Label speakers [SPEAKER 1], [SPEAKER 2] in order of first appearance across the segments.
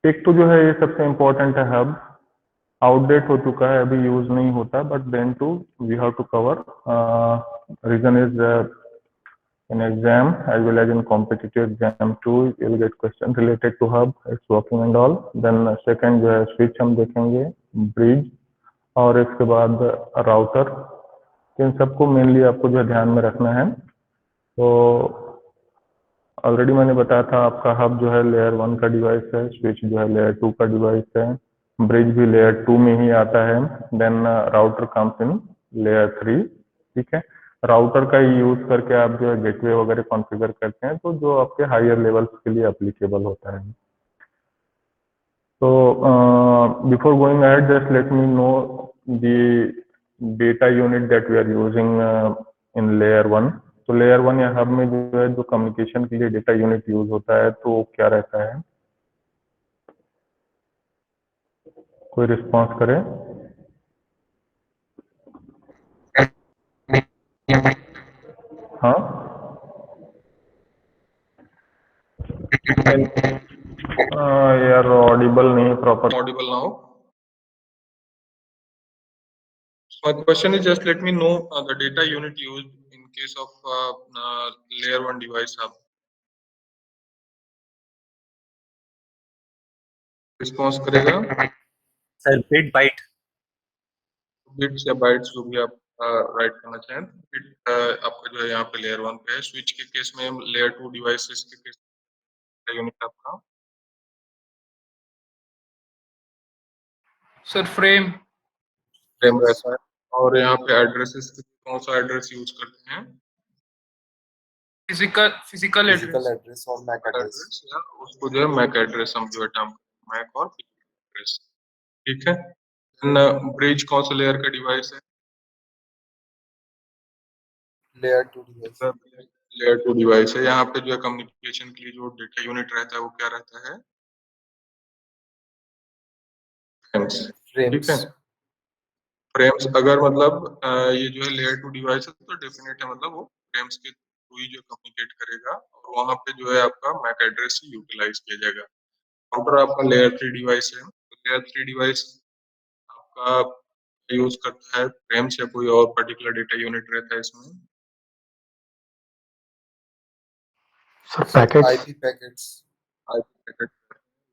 [SPEAKER 1] एक तो जो है ये सबसे इम्पोर्टेंट है हब, आउटडेट हो चुका है, अभी यूज नहीं होता, but then too we have to cover, reason is in exam as well as in competitive exam too you will get question related to hub, its working and all. Then second जो है switch हम देखेंगे, bridge, और इसके बाद router. इन सबको mainly आपको जो है ध्यान में रखना है। तो ऑलरेडी मैंने बताया था आपका हब जो है लेयर 1 का डिवाइस है, स्विच जो है लेयर 2 का डिवाइस है, ब्रिज भी लेयर 2 में ही आता है, then router comes in layer 3। ठीक है, राउटर का ही यूज करके आप जो है गेटवे वगैरह कॉन्फ़िगर करते हैं, तो जो आपके हायर लेवल्स के लिए एप्लीकेबल होता है। तो before going ahead just let me know the data unit that we are using in layer 1। तो लेयर 1 या हब में जो है जो कम्युनिकेशन के लिए डेटा यूनिट यूज होता है तो क्या रहता है, कोई रिस्पॉन्स करे? हाँ, यार ऑडिबल नहीं proper.
[SPEAKER 2] Audible now. So my question is just let me know the data unit used in case of layer 1 device hub. Response करेगा
[SPEAKER 3] सर बिट बाइट।
[SPEAKER 2] बिट्स या बाइट्स जो भी आप राइट करना चाहें। बिट आपका जो है यहाँ पे लेयर 1 पे है। स्विच के केस में लेयर 2 डिवाइसेस के केस में यूनिट आपका
[SPEAKER 4] सर फ्रेम
[SPEAKER 2] फ्रेम रहता है। और यहाँ पे एड्रेसेस कौन सा एड्रेस यूज करते हैं,
[SPEAKER 4] फिजिकल
[SPEAKER 3] फिजिकल
[SPEAKER 4] एड्रेस।
[SPEAKER 3] एड्रेस और मैक एड्रेस।
[SPEAKER 2] एड्रेस या उसको जो है मैक एड्रेस हम जो है टर्म मैक और एड्रेस। ठीक है, ब्रिज कौन सा लेयर का डिवाइस है,
[SPEAKER 3] लेयर 2 डिवाइस।
[SPEAKER 2] लेयर 2 डिवाइस है। यहाँ पे जो है कम्युनिकेशन के लिए जो डेटा यूनिट रहता है वो क्या रहता है, फ्रेम्स। ठीक है,
[SPEAKER 3] फ्रेम्स।
[SPEAKER 2] फ्रेम्स अगर मतलब ये जो है लेयर 2 डिवाइस है तो डेफिनेट है मतलब वो फ्रेम्स के थ्रू ही जो कम्युनिकेट करेगा और वहाँ पे जो है आपका मैक एड्रेस ही यूटिलाइज किया जाएगा। काउंटर आपका लेयर 3 डिवाइस है, तो लेयर 3 डिवाइस आपका यूज करता है फ्रेम्स या कोई और पर्टिकुलर डेटा यूनिट रहता है इसमें,
[SPEAKER 1] packets.
[SPEAKER 3] IP packets.
[SPEAKER 2] IP packet,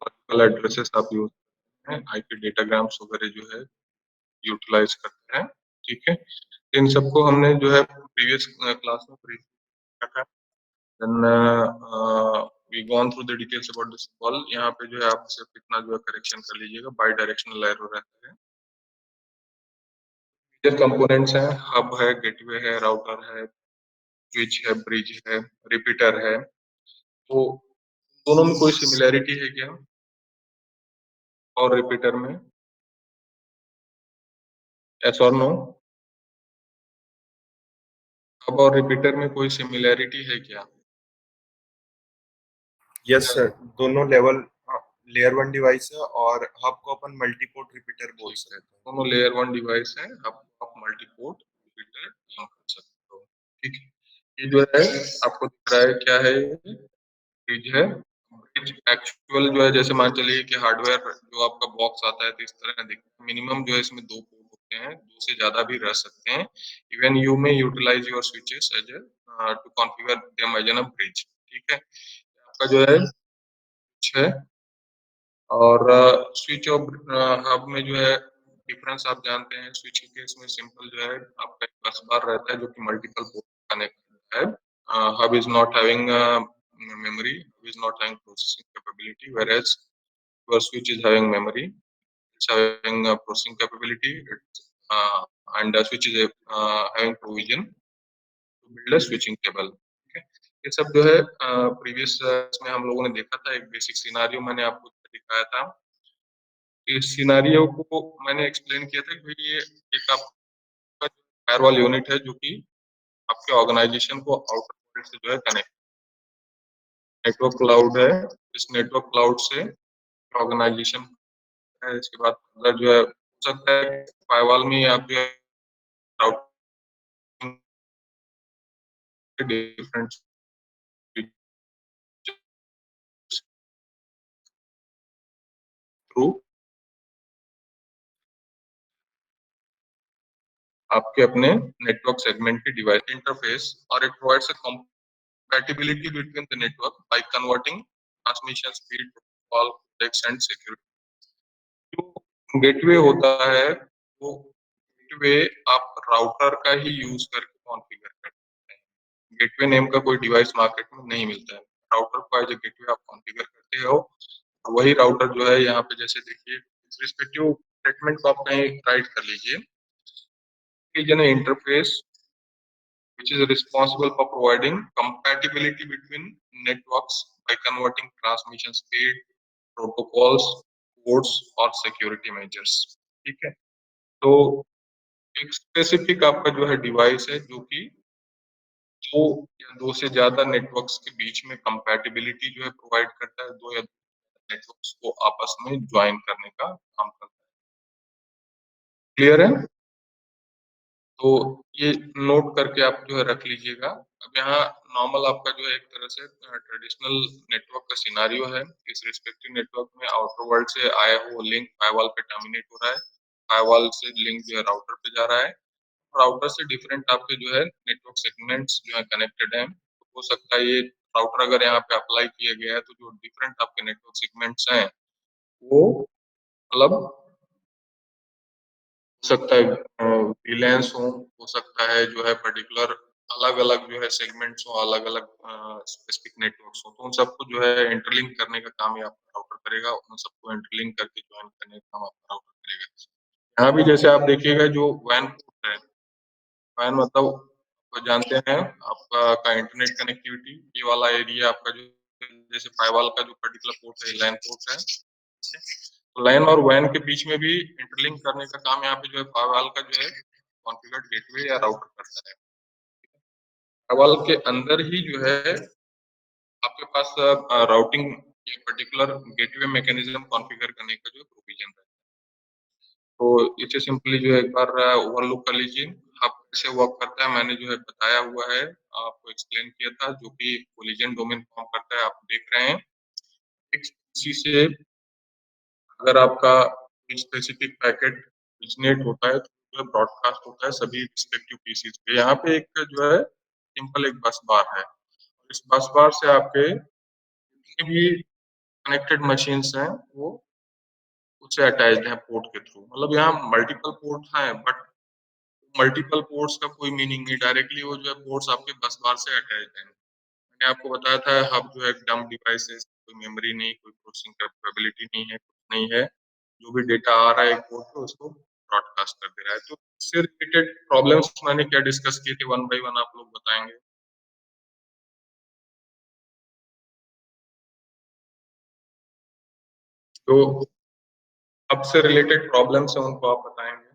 [SPEAKER 2] particular addresses आप यूज करते हैं, आईपी डेटाग्राम्स वगैरह जो है यूटिलाइज करते हैं। ठीक है, इन सबको हमने जो है प्रीवियस क्लास में ब्रीफ किया था। Then we gone through the details about this call. यहाँ पे जो है आप सिर्फ इतना जो है करेक्शन कर लीजिएगा, बाई डायरेक्शनल एरर रहता है। मेजर कंपोनेंट्स हैं, हब है, गेटवे है, राउटर है, स्विच है, ब्रिज है, रिपीटर है। तो दोनों में कोई सिमिलैरिटी है क्या, और रिपीटर में यस और नो, हब और रिपीटर में कोई सिमिलैरिटी है क्या?
[SPEAKER 3] यस सर, दोनों लेवल लेयर 1 डिवाइस है और हब को अपन मल्टीपोर्ट रिपीटर बोल सकते हैं।
[SPEAKER 2] दोनों लेयर 1 डिवाइस है, आप मल्टीपोर्ट रिपीटर यूज कर सकते हो। ठीक है, ये जो है आपको दिख रहा है क्या है, ब्रिज है। ब्रिज एक्चुअल जो है जैसे मान चलिए कि हार्डवेयर जो आपका बॉक्स आता है तो इस तरह दिखता है। मिनिमम जो है इसमें 2 पोर्ट होते हैं, 2 से ज्यादा भी रह सकते हैं। Even you may utilize your switches as to configure them as an a bridge. ठीक है, आपका जो है कुछ है। और स्विच और हब में जो है डिफरेंस आप जानते हैं। स्विच के केस में सिंपल जो है आपका एक बस बार रहता है जो कि मल्टीपल पोर्ट कनेक्ट करता है। Hub is not having memory, is not having processing capability, whereas your switch is having memory, it's having processing capability, uh, and switch is having provision to build a switching table. ठीक है, ये सब जो है previous में हम लोगों ने देखा था। एक बेसिक सिनारियो मैंने आपको दिखाया था। इस सिनारियो को मैंने एक्सप्लेन किया था कि भाई ये एक आपका फायरवॉल यूनिट है जो कि आपके ऑर्गेनाइजेशन को आउटर से जो है कनेक्ट, नेटवर्क क्लाउड है। इस नेटवर्क क्लाउड से ऑर्गेनाइजेशन है। इसके बाद अगर जो है हो सकता है फायरवॉल में आप जो है डिफरेंट थ्रू आपके अपने नेटवर्क सेगमेंट के डिवाइस इंटरफेस, और it provides a compatibility between the network by converting transmission speed, protocol, codecs and security. जो गेटवे होता है वो गेटवे आप राउटर का ही यूज करके कॉन्फ़िगर करते हैं। गेटवे नेम का कोई डिवाइस मार्केट में नहीं मिलता है। राउटर का जो गेटवे आप कॉन्फ़िगर करते हो वही राउटर जो है यहाँ पे जैसे देखिए रिस्पेक्टिव स्टेटमेंट को आप कहीं राइट कर लीजिए कि जन interface which is responsible for providing compatibility between networks by converting transmission speed, protocols, codes और security measures. ठीक है, तो एक स्पेसिफिक आपका जो है डिवाइस है जो कि दो या दो से ज्यादा नेटवर्क्स के बीच में compatibility जो है प्रोवाइड करता है, दो या नेटवर्क्स को आपस में ज्वाइन करने का काम करता है। क्लियर है? तो ये नोट करके आप जो है रख लीजिएगा। अब यहाँ नॉर्मल आपका जो है एक तरह से ट्रेडिशनल नेटवर्क का सिनारियो है। इस रिस्पेक्टिव नेटवर्क में आउटर वर्ल्ड से आया हुआ लिंक फायरवॉल पे टर्मिनेट हो रहा है, फायरवॉल से लिंक जो है राउटर पे जा रहा है, राउटर से डिफरेंट आपके जो है नेटवर्क सेगमेंट्स जो है कनेक्टेड हैं। तो हो सकता है ये राउटर अगर यहाँ पे अप्लाई किया गया है तो जो डिफरेंट आपके नेटवर्क सेगमेंट्स हैं वो मतलब सकता है रिलायंस हो सकता है जो है पर्टिकुलर अलग अलग जो है सेगमेंट्स हो, अलग अलग स्पेसिफिक नेटवर्क्स हो, तो उन सबको जो है इंटरलिंक करने का काम ये आपका राउटर करेगा, उन सबको इंटरलिंक करके ज्वाइन करने का काम आपका राउटर करेगा। यहाँ भी जैसे आप देखिएगा जो वैन पोर्ट है, वैन मतलब तो जानते हैं आपका का इंटरनेट कनेक्टिविटी, ये वाला एरिया आपका जो जैसे फाइवल का जो पर्टिकुलर पोर्ट है लाइन पोर्ट है, लाइन और वैन के बीच में भी इंटरलिंक करने का काम यहाँ पे जो है फाइवल का जो है कॉन्फ़िगर्ड गेटवे या राउटर करता है। फाइवल के अंदर ही जो है आपके पास राउटिंग या पर्टिकुलर गेटवे मैकेनिज्म कॉन्फ़िगर करने का जो प्रोविजन है। तो इसे सिंपली जो है एक बार ओवरलुक कर लीजिए। अब कैसे वर्क करता है मैंने जो है बताया हुआ है, आपको एक्सप्लेन किया था, जो कि कोलिजन डोमेन फॉर्म करता है आप देख रहे हैं। इसी से अगर आपका स्पेसिफिक पैकेट ओरिजिनेट होता है तो जो है ब्रॉडकास्ट होता है सभी रिस्पेक्टिव पीसीज पे। यहाँ पे एक जो है सिंपल एक बस बार है, इस बस बार से आपके जितने भी कनेक्टेड मशीन्स हैं वो उससे अटैच्ड है पोर्ट के थ्रू। मतलब यहाँ मल्टीपल पोर्ट हैं बट मल्टीपल पोर्ट्स का कोई मीनिंग नहीं, डायरेक्टली वो जो है पोर्ट्स आपके बस बार से अटैच्ड हैं। मैंने आपको बताया था हब जो है डंप डिवाइसेस, कोई मेमोरी नहीं, कोई प्रोसेसिंग कैपेबिलिटी नहीं है, कुछ नहीं है, जो भी डेटा आ रहा है एक पोर्ट पे उसको ब्रॉडकास्ट कर दे रहा है। तो इससे रिलेटेड प्रॉब्लम्स मैंने क्या डिस्कस किए थे, वन बाय वन आप लोग बताएंगे। तो हब से रिलेटेड प्रॉब्लम्स है उनको आप बताएंगे।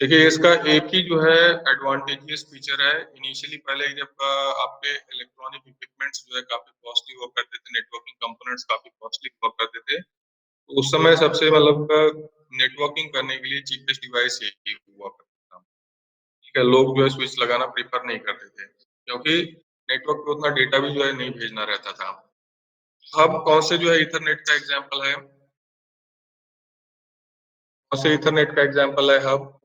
[SPEAKER 2] देखिए इसका एक ही जो है एडवांटेजियस फीचर है, इनिशियली पहले जब आपके इलेक्ट्रॉनिक इक्विपमेंट्स जो है काफी कॉस्टली हुआ करते थे, नेटवर्किंग कंपोनेंट्स काफी कॉस्टली हुआ करते थे, तो उस समय सबसे मतलब नेटवर्किंग करने के लिए चीपेस्ट डिवाइस यही हुआ करता था। ठीक है, लोग जो है स्विच लगाना प्रेफर नहीं करते थे क्योंकि नेटवर्क पे उतना डेटा भी जो है नहीं भेजना रहता था। हब कौन से जो है इथरनेट का एग्जाम्पल है, कौन से इथरनेट का एग्जाम्पल है हब?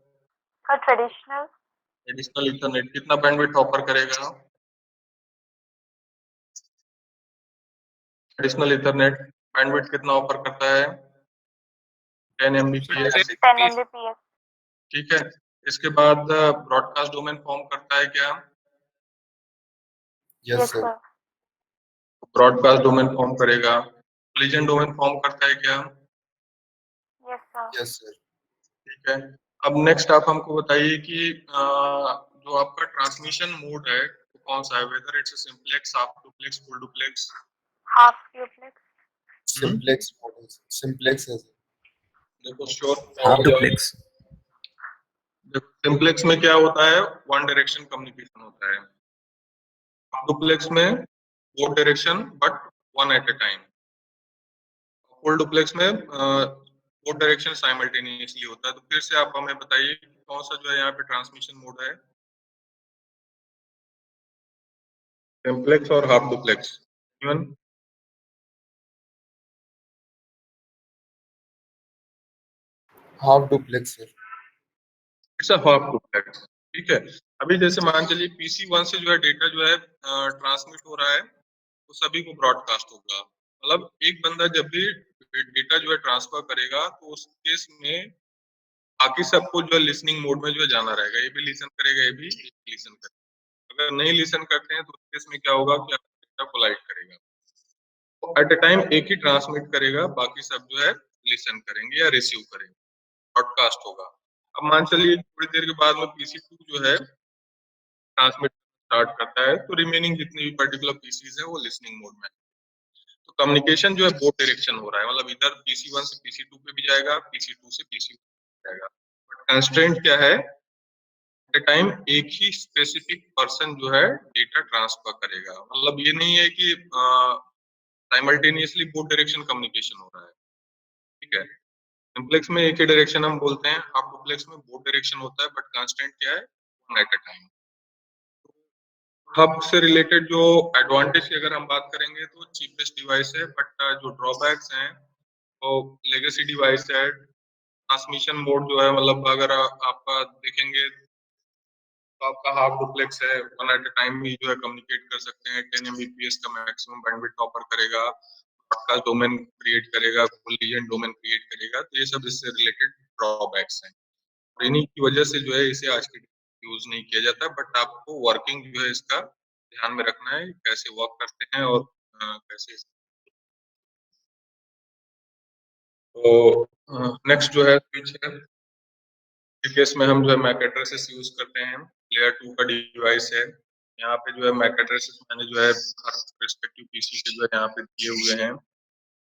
[SPEAKER 4] ट्रेडिशनल
[SPEAKER 2] ट्रेडिशनल इथरनेट कितना बैंडविड्थ ऑफर करेगा? ट्रेडिशनल इथरनेट बैंडविड्थ कितना ऑफर करता है? 10 Mbps।
[SPEAKER 4] 10 Mbps।
[SPEAKER 2] ठीक है, इसके बाद ब्रॉडकास्ट डोमेन फॉर्म करता है क्या?
[SPEAKER 3] Yes
[SPEAKER 4] yes
[SPEAKER 3] sir.
[SPEAKER 4] Sir.
[SPEAKER 2] Broadcast domain form करेगा। कोलिजन डोमेन फॉर्म करता है क्या?
[SPEAKER 4] Yes sir.
[SPEAKER 3] Yes sir.
[SPEAKER 2] ठीक है, अब नेक्स्ट आप हमको बताइए कि जो आपका ट्रांसमिशन मोड है वो कौन सा है, whether it's simplex, half duplex, full duplex?
[SPEAKER 4] Half duplex.
[SPEAKER 3] Simplex model, simplex है सर।
[SPEAKER 2] देखो श्योर
[SPEAKER 5] हाफ डुप्लेक्स।
[SPEAKER 2] सिंपलेक्स में क्या होता है, वन डायरेक्शन कम्युनिकेशन होता है। डुप्लेक्स में four direction but one at a time. Full duplex में फोर डायरेक्शन साइमल्टेनियसली होता है। तो फिर से आप हमें बताइए कौन सा जो है यहाँ पे ट्रांसमिशन मोड है, सिंपलेक्स और half duplex? Even
[SPEAKER 3] half duplex sir.
[SPEAKER 2] It's a half duplex. ठीक है, अभी जैसे मान चलिए PC1 से जो है डेटा जो है ट्रांसमिट हो रहा है, तो सभी को ब्रॉडकास्ट होगा। मतलब एक बंदा जब भी डेटा जो है ट्रांसफर करेगा, तो उस केस में बाकी सबको जो है लिसनिंग मोड में जो है जाना रहेगा, ये भी लिसन करेगा, ये भी लिसन करेगा। अगर नहीं लिसन करते हैं तो उस केस में क्या होगा कि आपका डेटा कोलाइड करेगा, तो एट अ टाइम एक ही ट्रांसमिट करेगा, बाकी सब जो है लिसन करेंगे या रिसीव करेंगे, ब्रॉडकास्ट होगा। अब मान चलिए थोड़ी देर के बाद में PC2 जो है ट्रांसमिट स्टार्ट करता है, तो रिमेनिंग जितने भी पर्टिकुलर पीसीज है वो लिसनिंग मोड में। तो कम्युनिकेशन जो है बोथ डायरेक्शन हो रहा है, मतलब इधर PC1 से PC2 पे भी जाएगा, PC2 से PC1 पे जाएगा। बट कंस्ट्रेंट क्या है, एट टाइम एक ही स्पेसिफिक पर्सन जो है डेटा ट्रांसफर करेगा। मतलब ये नहीं है कि साइमल्टेनियसली बोथ डायरेक्शन कम्युनिकेशन हो रहा है। ठीक है, सिंप्लेक्स में एक ही डायरेक्शन हम बोलते हैं, हाफ डुप्लेक्स में बोथ डायरेक्शन होता है, बट कांस्टेंट क्या है, one at a time. Hub से रिलेटेड जो एडवांटेज की अगर हम बात करेंगे तो चीपेस्ट डिवाइस है, बट जो ड्रॉबैक्स हैं वो लेगेसी डिवाइस है। ट्रांसमिशन मोड जो है, मतलब अगर आपका देखेंगे तो आपका हाफ डुप्लेक्स है, वन एट अ टाइम भी जो है कम्युनिकेट कर सकते हैं, 10 Mbps का मैक्सिमम बैंडविड्थ ऑफर करेगा, ब्रॉडकास्ट डोमेन क्रिएट करेगा, कोलिजन डोमेन क्रिएट करेगा। तो ये सब इससे रिलेटेड ड्रॉबैक्स हैं, और इन्हीं की वजह से जो है इसे आज के यूज नहीं किया जाता। बट आपको वर्किंग जो है इसका ध्यान में रखना है, कैसे वर्क करते हैं और कैसे। तो नेक्स्ट जो है स्विच है, इस केस में हम जो है मैक एड्रेसेस यूज करते हैं, लेयर 2 का डिवाइस है। यहाँ पे जो है मैक एड्रेसेस मैंने जो है हर रेस्पेक्टिव पीसी के जो है यहाँ पे दिए हुए हैं।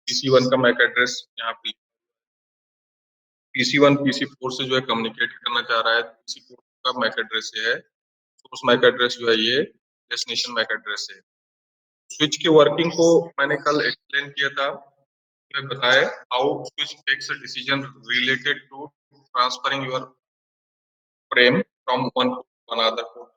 [SPEAKER 2] PC1 का मैक एड्रेस यहाँ पे, PC1 PC4 से जो है कम्युनिकेट करना चाह रहा है, PC4 का मैक एड्रेस ये है, सोर्स मैक एड्रेस जो है ये, डेस्टिनेशन मैक एड्रेस है। स्विच की वर्किंग को मैंने कल एक्सप्लेन किया था, मैं बताया how switch takes a decision related to transferring your frame from one to another port.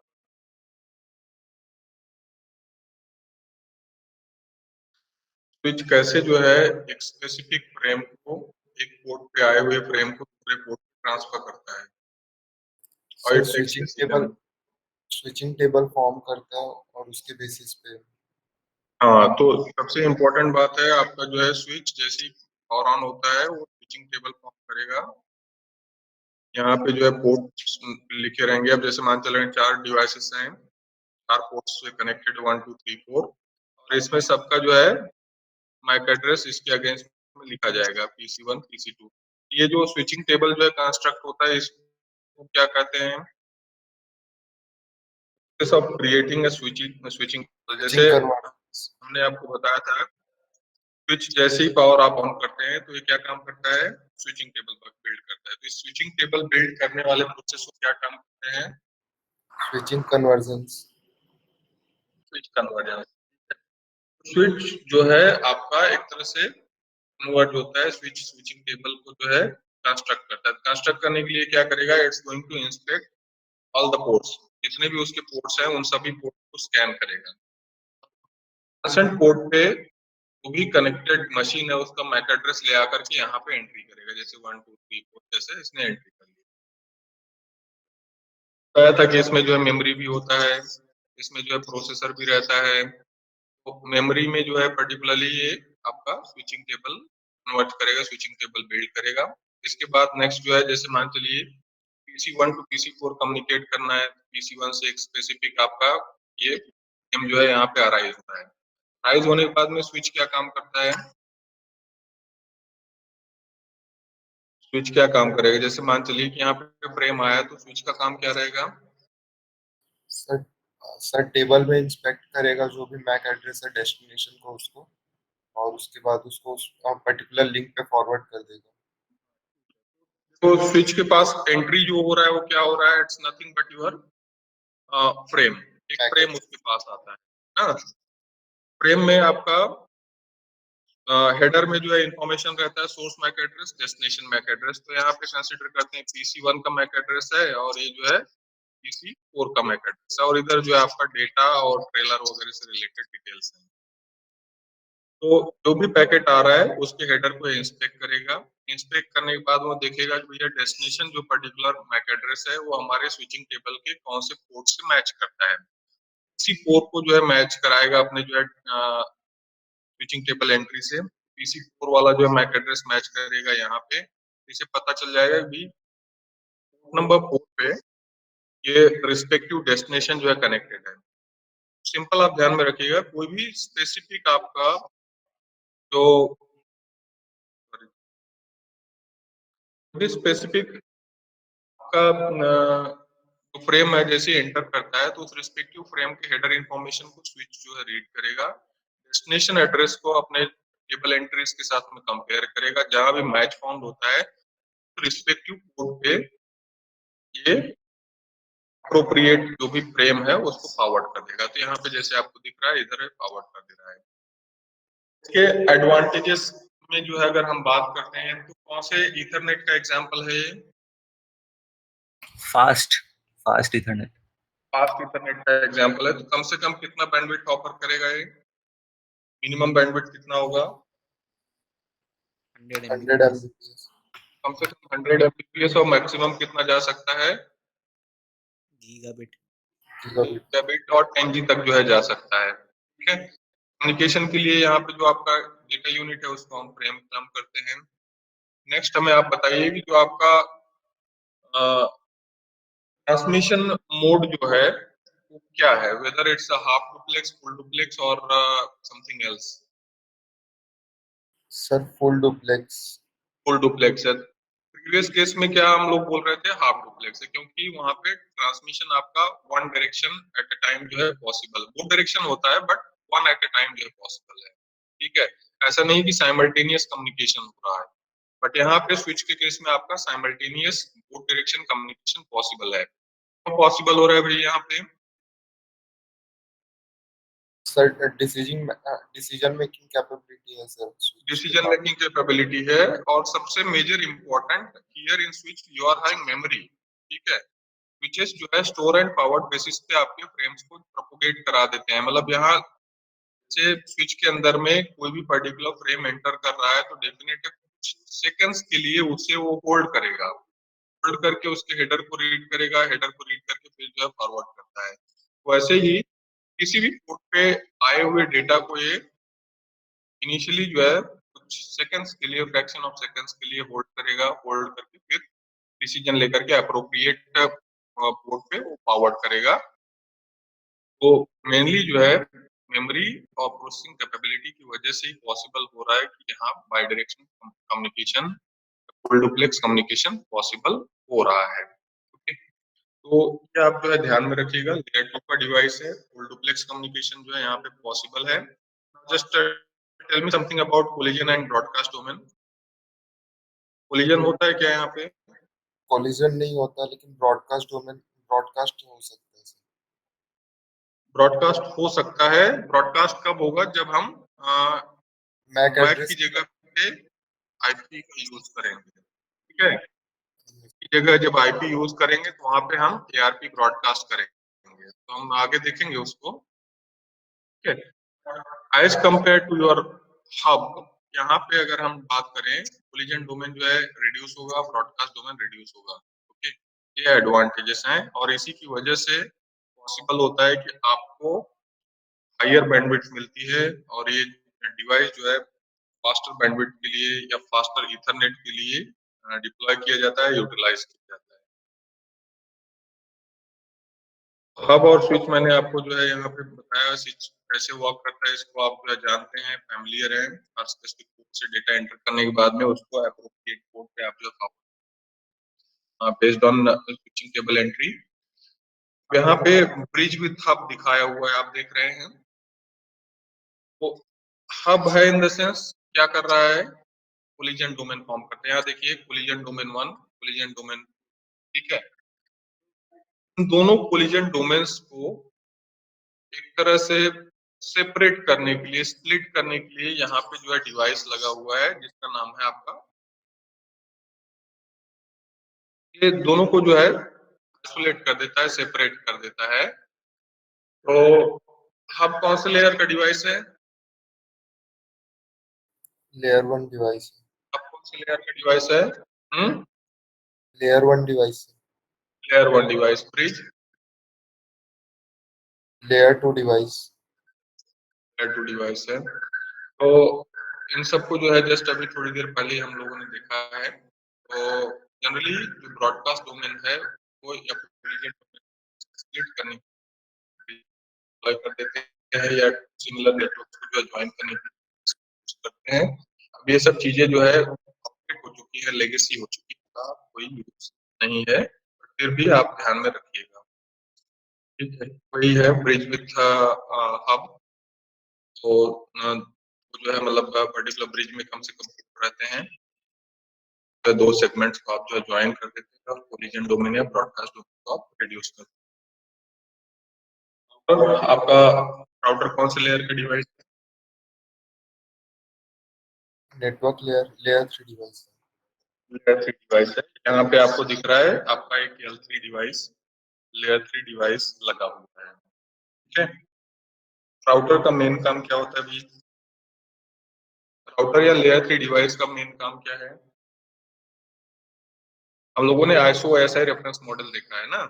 [SPEAKER 2] Switch कैसे जो है एक स्पेसिफिक फ्रेम को, एक पोर्ट पे आए हुए फ्रेम को दूसरे पोर्ट पे ट्रांसफर करता है, और
[SPEAKER 3] sir
[SPEAKER 2] it takes decision.
[SPEAKER 3] Switching table form करता है और उसके बेसिस पे।
[SPEAKER 2] हाँ, तो सबसे इम्पोर्टेंट बात है आपका जो है स्विच जैसे ही पावर ऑन होता है वो स्विचिंग टेबल फॉर्म करेगा। यहाँ पे जो है पोर्ट लिखे रहेंगे। अब जैसे मान चले 4 डिवाइसेस हैं, 4 पोर्ट्स से कनेक्टेड, 1 2 3 4, और इसमें सबका जो है मैक एड्रेस इसके अगेंस्ट में लिखा जाएगा, PC1 PC2। ये जो स्विचिंग टेबल जो है कंस्ट्रक्ट होता है, इसको क्या कहते हैं, ऑफ क्रिएटिंग स्विचिंग स्विचिंग। जैसे
[SPEAKER 3] स्विचिंग कन्वर्ट।
[SPEAKER 2] हमने आपको बताया था, स्विच जैसे ही पावर आप ऑन करते हैं तो ये क्या काम करता है, स्विचिंग टेबल पर बिल्ड करता है। तो इस स्विचिंग टेबल बिल्ड करने वाले प्रोसेस को क्या काम करते हैं,
[SPEAKER 3] switching convergence.
[SPEAKER 2] Switch conversion. Switch जो है आपका एक तरह से कन्वर्ट होता है, स्विच स्विचिंग टेबल को जो है कंस्ट्रक्ट करता है। कंस्ट्रक्ट करने के लिए क्या करेगा, it's going to inspect all the ports, जितने भी उसके पोर्ट्स हैं उन सभी पोर्ट को स्कैन करेगा। कंसर्न पोर्ट पे वो भी कनेक्टेड मशीन है, उसका मैक एड्रेस ले आकर के यहाँ पे एंट्री करेगा, जैसे 1 2 3 4 जैसे इसने एंट्री कर लिया। बताया था कि इसमें जो है मेमोरी भी होता है, इसमें जो है प्रोसेसर भी रहता है। तो मेमोरी में जो है पर्टिकुलरली ये आपका स्विचिंग टेबल कन्वर्ट करेगा, स्विचिंग टेबल बिल्ड करेगा। इसके बाद नेक्स्ट जो है, जैसे मान चलिए PC1 टू PC4 कम्युनिकेट करना है, PC1 से एक स्पेसिफिक आपका ये फ्रेम जो है यहाँ पे अराइज होता है। अराइज होने के बाद में स्विच क्या काम करता है, स्विच क्या काम करेगा, जैसे मान चलिए कि यहाँ पे फ्रेम आया, तो स्विच का काम क्या रहेगा,
[SPEAKER 3] सर सर टेबल में इंस्पेक्ट करेगा जो भी मैक एड्रेस है डेस्टिनेशन को उसको, और उसके बाद उसको पर्टिकुलर लिंक पे फॉरवर्ड कर देगा।
[SPEAKER 2] तो स्विच के पास एंट्री जो हो रहा है वो क्या हो रहा है, it's nothing but your frame. एक
[SPEAKER 3] मैक
[SPEAKER 2] फ्रेम उसके
[SPEAKER 3] एड्रेस।
[SPEAKER 2] पास आता है ना, फ्रेम में आपका हेडर में जो है इंफॉर्मेशन रहता है, source MAC address, destination MAC address. तो यहाँ पे कंसीडर करते हैं PC1 का मैक एड्रेस है, और ये जो है PC4 का मैक एड्रेस है, और इधर जो है आपका डेटा और ट्रेलर वगैरह से रिलेटेड डिटेल्स हैं। तो जो भी पैकेट आ रहा है उसके हेडर को इंस्पेक्ट करेगा। इंस्पेक्ट करने के बाद वो देखेगा कि भैया डेस्टिनेशन जो पर्टिकुलर मैक एड्रेस है वो हमारे स्विचिंग टेबल के कौन से पोर्ट से मैच करता है। इसी पोर्ट को जो है मैच कराएगा अपने जो है स्विचिंग टेबल एंट्री से। PC4 वाला जो है मैक एड्रेस मैच करेगा यहाँ पे। इसे पता चल जाएगा कि नंबर 4 पे ये रिस्पेक्टिव डेस्टिनेशन जो है कनेक्टेड है। सिंपल आप ध्यान में रखिएगा, कोई भी स्पेसिफिक आपका जो स्पेसिफिक का जो फ्रेम है जैसे एंटर करता है तो उस रिस्पेक्टिव फ्रेम के हेडर इंफॉर्मेशन को स्विच जो है रीड करेगा। डेस्टिनेशन एड्रेस को अपने टेबल एंट्रीज के साथ में कंपेयर करेगा। जहां भी मैच फाउंड होता है तो रिस्पेक्टिव पोर्ट पे ये अप्रोप्रिएट जो भी फ्रेम है उसको फॉरवर्ड कर देगा। तो यहाँ पे जैसे आपको दिख रहा है इधर फॉरवर्ड कर दे रहा है। इसके एडवांटेजेस में जो है अगर हम बात करते हैं तो कौन से ईथरनेट का एग्जांपल है ये?
[SPEAKER 5] Fast Ethernet.
[SPEAKER 2] फास्ट ईथरनेट का एग्जांपल है। तो कम से कम कितना बैंडविड्थ ऑफर करेगा ये? मिनिमम बैंडविड्थ कितना होगा?
[SPEAKER 5] 100
[SPEAKER 3] 100
[SPEAKER 5] Mbps।
[SPEAKER 3] Mbps।
[SPEAKER 2] कम से कम 100 Mbps और मैक्सिमम कितना जा सकता है?
[SPEAKER 5] गीगाबिट।
[SPEAKER 3] गीगाबिट।
[SPEAKER 2] गीगाबिट और 10G तक जो है जा सकता है। ठीक है। कम्युनिकेशन के लिए यहाँ पे जो आपका डेटा यूनिट है उसको हम फ्रेम नाम करते हैं। नेक्स्ट हमें आप बताइए कि जो आपका ट्रांसमिशन मोड जो है वो क्या है, whether it's a half duplex, full duplex और something else?
[SPEAKER 3] Sir full duplex.
[SPEAKER 2] Full duplex है। प्रीवियस केस में क्या हम लोग बोल रहे थे, हाफ डुप्लेक्स है, क्योंकि वहां पे ट्रांसमिशन आपका one direction at a time जो है पॉसिबल, दो डायरेक्शन होता है but one at a time जो है पॉसिबल है। ठीक है। ऐसा नहीं कि साइमल्टेनियस कम्युनिकेशन हो रहा है, बट यहाँ पे स्विच के केस में आपका simultaneous both direction communication possible है। पॉसिबल हो रहा है भाई यहाँ पे?
[SPEAKER 3] सर डिसीजन मेकिंग कैपेबिलिटी है सर।
[SPEAKER 2] डिसीजन मेकिंग कैपेबिलिटी है। और सबसे major important here in switch you are having memory. ठीक है। स्विचेस जो है स्टोर एंड फॉरवर्ड बेसिस पे आपके फ्रेम्स को प्रोपोगेट करा देते हैं। मतलब यहाँ से स्विच के अंदर में कोई भी पर्टिकुलर फ्रेम एंटर कर रहा है तो डेफिनेटली कुछ सेकंड्स के लिए उसे वो होल्ड करेगा। होल्ड करके उसके हेडर को रीड करेगा, हेडर को रीड करके फिर जो है फॉरवर्ड करता है। वैसे ही किसी भी पोर्ट पे आए हुए डेटा को ये इनिशियली जो है कुछ सेकंड्स के लिए, फ्रैक्शन ऑफ सेकंड्स के लिए होल्ड करेगा। होल्ड करके फिर डिसीजन लेकर के अप्रोप्रिएट पोर्ट पे वो फॉरवर्ड करेगा। तो मेनली जो है मेमोरी और प्रोसेसिंग कैपेबिलिटी की वजह से ही पॉसिबल हो रहा है कि यहाँ by direction communication, full duplex communication possible हो रहा है। ओके। तो ये आप जो है ध्यान में रखिएगा, लेयर 2 का डिवाइस है, फुल डुप्लेक्स कम्युनिकेशन जो है यहाँ पे पॉसिबल है। Just tell me something about collision and broadcast domain. Collision होता है क्या यहाँ पे?
[SPEAKER 3] कॉलिजन नहीं होता लेकिन ब्रॉडकास्ट हो सकता है सर।
[SPEAKER 2] ब्रॉडकास्ट हो सकता है। ब्रॉडकास्ट कब होगा? जब हम
[SPEAKER 3] मैक
[SPEAKER 2] मैक की
[SPEAKER 3] एड्रेस।
[SPEAKER 2] जगह पे आईपी का यूज करेंगे। ठीक है। की जगह जब आईपी यूज करेंगे तो वहां पे हम एआरपी ब्रॉडकास्ट करेंगे, तो हम आगे देखेंगे उसको। ठीक है। As compare to your hub, यहाँ पे अगर हम बात करें कोलिजन डोमेन जो है रिड्यूस होगा, ब्रॉडकास्ट डोमेन रिड्यूस होगा। ओके। ये एडवांटेजेस हैं और इसी की वजह से पॉसिबल होता है कि आपको हायर बैंडविड्थ मिलती है और ये डिवाइस जो है फास्टर बैंडविड्थ के लिए या फास्टर ईथरनेट के लिए डिप्लॉय किया जाता है, यूटिलाइज किया जाता है। हब और स्विच मैंने आपको जो है यहाँ पे बताया, स्विच कैसे वर्क करता है इसको आप जो है जानते हैं, फैमिलियर है। हर स्पेसिफिक पोर्ट से डेटा एंटर करने के बाद में उसको एप्रोप्रिएट पोर्ट पे आप जो है based on switching table entry. यहाँ पे ब्रिज विथ हब दिखाया हुआ है, आप देख रहे हैं। तो हब है इन द सेंस क्या कर रहा है, कोलिजन डोमेन फॉर्म करते हैं। यहाँ देखिए कोलिजन डोमेन 1, कोलिजन डोमेन। ठीक है। इन दोनों कोलिजन डोमेन्स को एक तरह से सेपरेट करने के लिए, स्प्लिट करने के लिए यहाँ पे जो है डिवाइस लगा हुआ है जिसका नाम है आपका, ये दोनों को जो है आइसोलेट कर देता है, सेपरेट कर देता है। तो हब कौन से लेयर का डिवाइस है?
[SPEAKER 3] लेयर 1 डिवाइस है।
[SPEAKER 2] अब कौन से लेयर का डिवाइस है?
[SPEAKER 3] लेयर 1 डिवाइस है।
[SPEAKER 2] Layer 1 device. Bridge
[SPEAKER 3] layer 2 device.
[SPEAKER 2] Layer 2 device है। तो इन सबको जो है जस्ट अभी थोड़ी देर पहले ही हम लोगों ने देखा है। तो जनरली जो ब्रॉडकास्ट डोमेन है वो या स्प्लिट करने deploy कर देते हैं या सिमिलर नेटवर्क को जो ज्वाइन करने की कोशिश करते हैं। अब ये सब चीजें जो है अपडेट हो चुकी है, लेगेसी हो चुकी है, का कोई यूज नहीं है, फिर भी आप ध्यान में रखिएगा। ठीक है, वही है ब्रिज विथ हब। तो जो है मतलब पर्टिकुलर ब्रिज में कम से कम रहते हैं तो दो सेगमेंट्स को आप जो है ज्वाइन कर देते हैं और कोलिजन डोमेन या ब्रॉडकास्ट डोमेन को आप रिड्यूस कर देते हैं। आपका राउटर कौन से लेयर का डिवाइस है?
[SPEAKER 3] नेटवर्क लेयर 3 डिवाइस है।
[SPEAKER 2] लेयर 3 डिवाइस है। यहाँ पे आपको दिख रहा है आपका एक L3 डिवाइस, लेयर 3 डिवाइस लगा हुआ है। ठीक है, राउटर का मेन काम क्या होता है अभी? राउटर या लेयर 3 डिवाइस का मेन काम क्या है? हम लोगों ने आईएसओ एएसआई रेफरेंस मॉडल देखा है ना,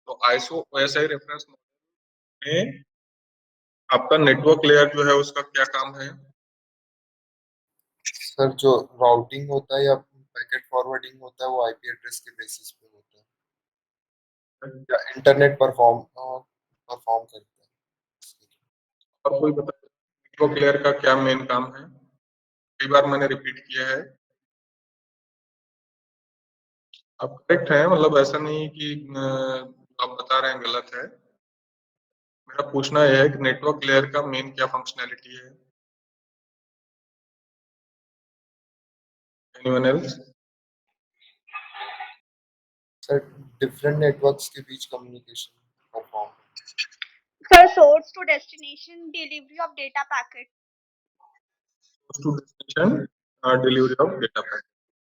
[SPEAKER 2] तो आईएसओ एएसआई रेफरेंस मॉडल में आपका नेटवर्क लेयर जो है उसका क्या काम है?
[SPEAKER 3] सर जो राउटिंग होता है या पैकेट फॉरवर्डिंग होता है वो आईपी एड्रेस के बेसिस पे होता है या इंटरनेट परफॉर्म करता है।
[SPEAKER 2] और कोई बता, नेटवर्क लेयर का क्या मेन काम है? कई बार मैंने रिपीट किया है। आप करेक्ट है, मतलब ऐसा नहीं कि आप बता रहे हैं गलत है। मेरा पूछना यह है कि नेटवर्क लेयर का मेन क्या फंक्शनैलिटी है? Anyone else?
[SPEAKER 3] Sir different networks के बीच communication perform.
[SPEAKER 4] Sir, source to destination delivery of data packet.
[SPEAKER 2] To destination delivery of data packet.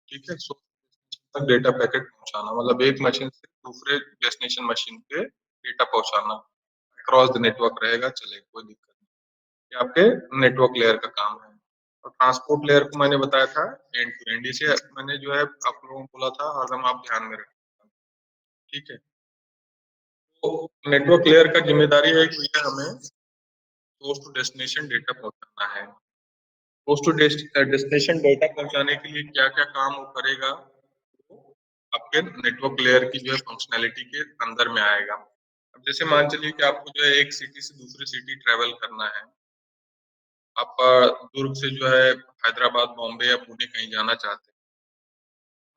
[SPEAKER 2] ठीक है, सोर्स तक डेटा पैकेट पहुंचाना मतलब एक मशीन से दूसरे डेस्टिनेशन मशीन पे डेटा पहुंचाना अक्रॉस द नेटवर्क रहेगा, चलेगा, कोई दिक्कत नहीं। ये आपके नेटवर्क लेयर का काम है। और ट्रांसपोर्ट लेयर को मैंने बताया था एंड टू एंड, इसे मैंने जो है आप लोगों को बोला था हरदम आप ध्यान में रखें। ठीक है, तो नेटवर्क लेयर का जिम्मेदारी है कि भैया हमें सोर्स टू डेस्टिनेशन डेटा पहुंचाना है। सोर्स टू डेस्टिनेशन डेटा पहुंचाने के लिए क्या क्या काम वो करेगा, वो आपके नेटवर्क लेयर की जो है फंक्शनैलिटी के अंदर में आएगा। अब जैसे मान चलिए कि आपको जो है एक सिटी से दूसरी सिटी ट्रेवल करना है, आप दुर्ग से जो है हैदराबाद, बॉम्बे या पुणे कहीं जाना चाहते हैं,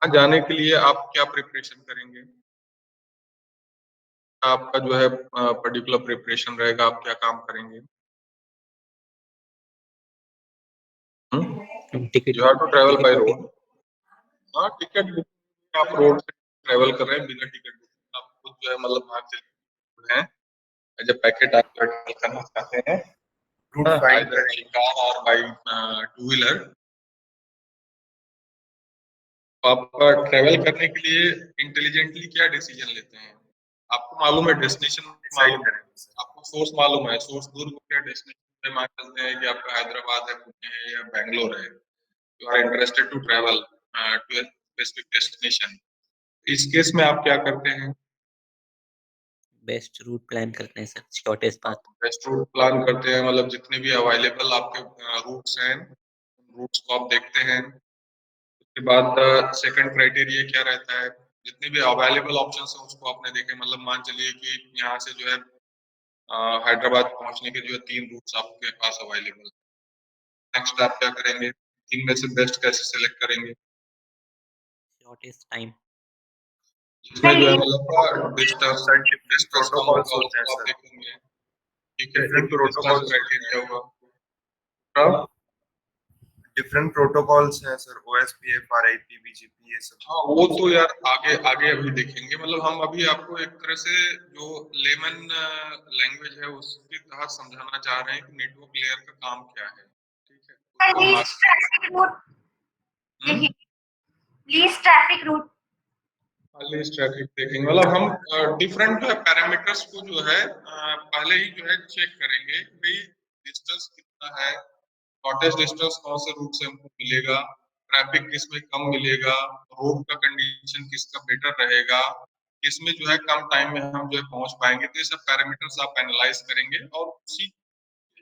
[SPEAKER 2] वहाँ जाने के लिए आप क्या प्रिपरेशन करेंगे? आपका जो है पर्टिकुलर प्रिपरेशन रहेगा, आप क्या काम करेंगे?
[SPEAKER 5] Ticket
[SPEAKER 2] you have to travel by
[SPEAKER 5] booking.
[SPEAKER 2] Road. हाँ, टिकट बुक आप रोड से ट्रेवल कर रहे हैं बिना टिकट बुक आप खुद जो है मतलब वहाँ से हैं, जब पैकेट आप ट्रेवल करना चाहते हैं
[SPEAKER 3] route find
[SPEAKER 2] either by car or by two wheeler, तो आप ट्रेवल करने के लिए इंटेलिजेंटली क्या डिसीजन लेते हैं? आपको मालूम है डेस्टिनेशन मालूम है, आपको सोर्स मालूम है, सोर्स दूर को क्या डेस्टिनेशन पे मान चलते हैं कि आपका हैदराबाद है, पुणे है या बैंगलोर है, you are interested to travel to a specific destination. इस केस में आप क्या करते हैं?
[SPEAKER 5] बेस्ट रूट प्लान करते हैं sir, shortest path.
[SPEAKER 2] Best route plan करते हैं, मतलब जितने भी अवेलेबल आपके रूट्स हैं रूट्स को आप देखते हैं। उसके बाद सेकंड क्राइटेरिया क्या रहता है? जितने भी अवेलेबल ऑप्शंस हैं उसको आपने देखे, मतलब मान चलिए कि यहाँ से जो है हैदराबाद पहुंचने के जो है 3 रूट्स आपके पास अवेलेबल। नेक्स्ट आप क्या करेंगे? 3 में से बेस्ट कैसे सेलेक्ट करेंगे?
[SPEAKER 5] Shortest time.
[SPEAKER 2] जिसमें जो है मतलब डिस्टेंस
[SPEAKER 3] डिफरेंट
[SPEAKER 2] डिस्टेंस कम
[SPEAKER 3] प्रोटोकॉल्स
[SPEAKER 2] होगा
[SPEAKER 3] होते हैं
[SPEAKER 2] उसको आप
[SPEAKER 3] सर।
[SPEAKER 2] देखेंगे। ठीक है,
[SPEAKER 3] डिफरेंट
[SPEAKER 2] एक तो डिस्टेंस
[SPEAKER 3] प्रोटोकॉल्स
[SPEAKER 2] क्राइटेरिया होगा। हाँ,
[SPEAKER 3] डिफरेंट प्रोटोकॉल्स हैं सर, ओएसपीएफ, आरआईपी, बीजीपी, ये सब।
[SPEAKER 2] हाँ वो तो यार आगे आगे अभी देखेंगे, मतलब हम अभी आपको एक तरह से जो लेमन लैंग्वेज है उसके तहत समझाना चाह रहे हैं कि नेटवर्क लेयर का काम क्या है। ठीक है, उसको हम
[SPEAKER 4] Least traffic route.
[SPEAKER 2] हम्म
[SPEAKER 4] Least traffic route.
[SPEAKER 2] List traffic देखेंगे, मतलब हम डिफरेंट पैरामीटर्स को जो है पहले ही जो है चेक करेंगे कि भाई डिस्टेंस कितना है, शॉर्टेस्ट डिस्टेंस कौन से रूट से हमको मिलेगा, ट्रैफिक किस में कम मिलेगा, रोड का कंडीशन किसका बेटर रहेगा, किसमें जो है कम टाइम में हम जो है पहुंच पाएंगे। तो ये सब पैरामीटर्स आप एनालाइज करेंगे और उसी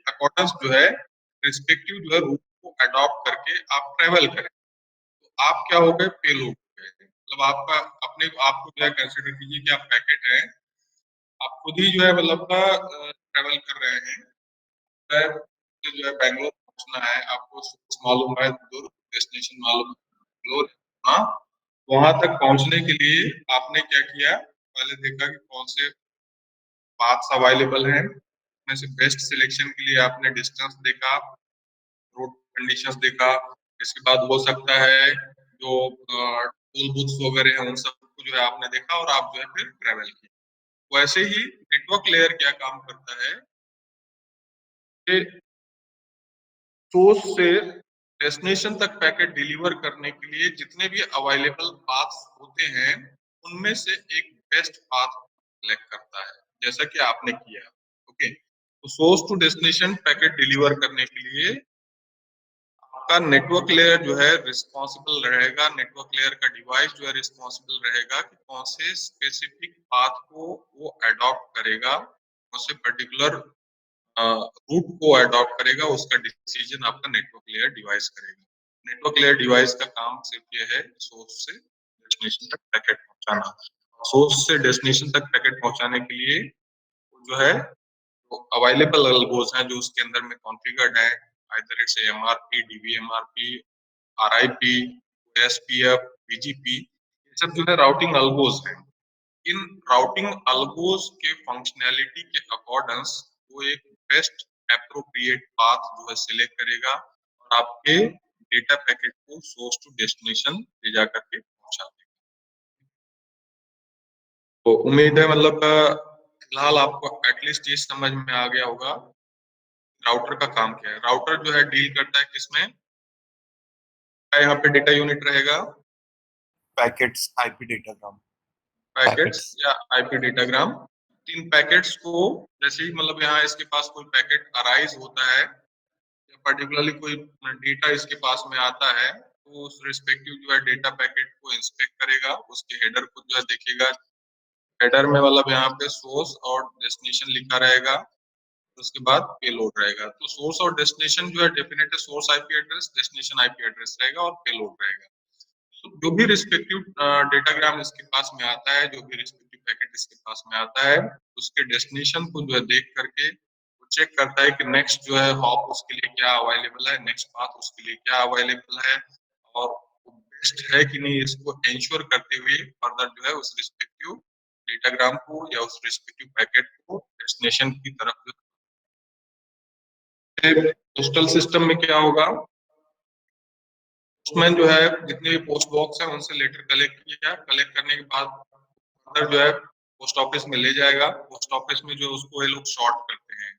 [SPEAKER 2] अकॉर्डिंग जो है रिस्पेक्टिव जो है रूट को अडॉप्ट करके आप ट्रेवल करें। तो आप क्या हो गए, फेल हो गए, मतलब आपका अपने आपको जो है कंसिडर कीजिए कि आप पैकेट है, आप खुद ही जो है मतलब का ट्रेवल कर रहे हैं, जो है बैंगलोर पहुंचना है, आपको source मालूम है, दूर डेस्टिनेशन मालूम है बैंगलोर। हाँ, वहां तक पहुंचने के लिए आपने क्या किया, पहले देखा कि कौन से पाथ्स अवेलेबल हैं, उसमें से बेस्ट सिलेक्शन के लिए आपने डिस्टेंस देखा, रोड कंडीशंस देखा, इसके बाद हो सकता है जो टूल बूथ्स वगैरह हैं उन सबको जो है आपने देखा और आप जो है फिर ट्रेवल किया। वैसे ही नेटवर्क लेयर क्या काम करता है कि सोर्स से डेस्टिनेशन तक पैकेट डिलीवर करने के लिए जितने भी अवेलेबल पाथ्स होते हैं उनमें से एक बेस्ट पाथ सिलेक्ट करता है, जैसा कि आपने किया। ओके, तो source to destination packet deliver करने के लिए आपका नेटवर्क लेयर जो है रिस्पॉन्सिबल रहेगा, नेटवर्क लेयर का डिवाइस जो है रिस्पॉन्सिबल रहेगा कि कौन से स्पेसिफिक पाथ को वो अडॉप्ट करेगा, कौन से पर्टिकुलर रूट को अडॉप्ट करेगा, उसका डिसीजन आपका नेटवर्क लेयर डिवाइस करेगा। नेटवर्क लेयर डिवाइस का काम सिर्फ ये है सोर्स से डेस्टिनेशन तक पैकेट पहुंचाना। सोर्स से डेस्टिनेशन तक पैकेट पहुंचाने के लिए जो है तो अवेलेबल एल्गोस हैं जो उसके अंदर में कॉन्फ़िगर्ड है, either it's MRP, DVMRP, RIP, SPF, BGP, ये सब जो है राउटिंग एल्गोस हैं। इन राउटिंग एल्गोस के फंक्शनैलिटी के अकॉर्डेंस वो एक बेस्ट एप्रोप्रिएट पाथ जो है सिलेक्ट करेगा और आपके डेटा पैकेट को सोर्स टू डेस्टिनेशन ले जा करके पहुंचा देगा। तो उम्मीद है मतलब फिलहाल आपको एटलीस्ट ये समझ में आ गया होगा राउटर का काम क्या है। राउटर जो है डील करता है किसमें, यहाँ पे डेटा यूनिट रहेगा,
[SPEAKER 3] पैकेट्स, आईपी डेटाग्राम,
[SPEAKER 2] पैकेट्स या आईपी डेटाग्राम। इन पैकेट्स को जैसे ही मतलब यहाँ इसके पास कोई पैकेट अराइज होता है या पर्टिकुलरली कोई डेटा इसके पास में आता है तो उस रिस्पेक्टिव जो है डेटा पैकेट को इंस्पेक्ट करेगा, उसके हेडर को जो है देखेगा, हेडर में मतलब यहाँ पे सोर्स और डेस्टिनेशन लिखा रहेगा, उसके बाद पेलोड रहेगा। तो सोर्स और डेस्टिनेशन जो है definitely source IP address, destination IP address रहेगा और पेलोड रहेगा। तो जो भी रिस्पेक्टिव डेटाग्राम इसके पास में आता है, जो भी रिस्पेक्टिव पैकेट इसके पास में आता है, उसके डेस्टिनेशन को जो है देख करके वो चेक करता है कि नेक्स्ट जो है हॉप उसके लिए क्या अवेलेबल है, नेक्स्ट पाथ उसके लिए क्या अवेलेबल है और बेस्ट है कि नहीं, इसको इंश्योर करते हुए फर्दर जो है उस रिस्पेक्टिव डेटाग्राम को या उस रिस्पेक्टिव पैकेट को डेस्टिनेशन की तरफ। पोस्टल सिस्टम में क्या होगा, पोस्टमैन जो है जितने भी पोस्ट बॉक्स है उनसे लेटर कलेक्ट किया, कलेक्ट करने के बाद फर्दर जो है पोस्ट ऑफिस में ले जाएगा। पोस्ट ऑफिस में जो उसको ये लोग शॉर्ट करते हैं,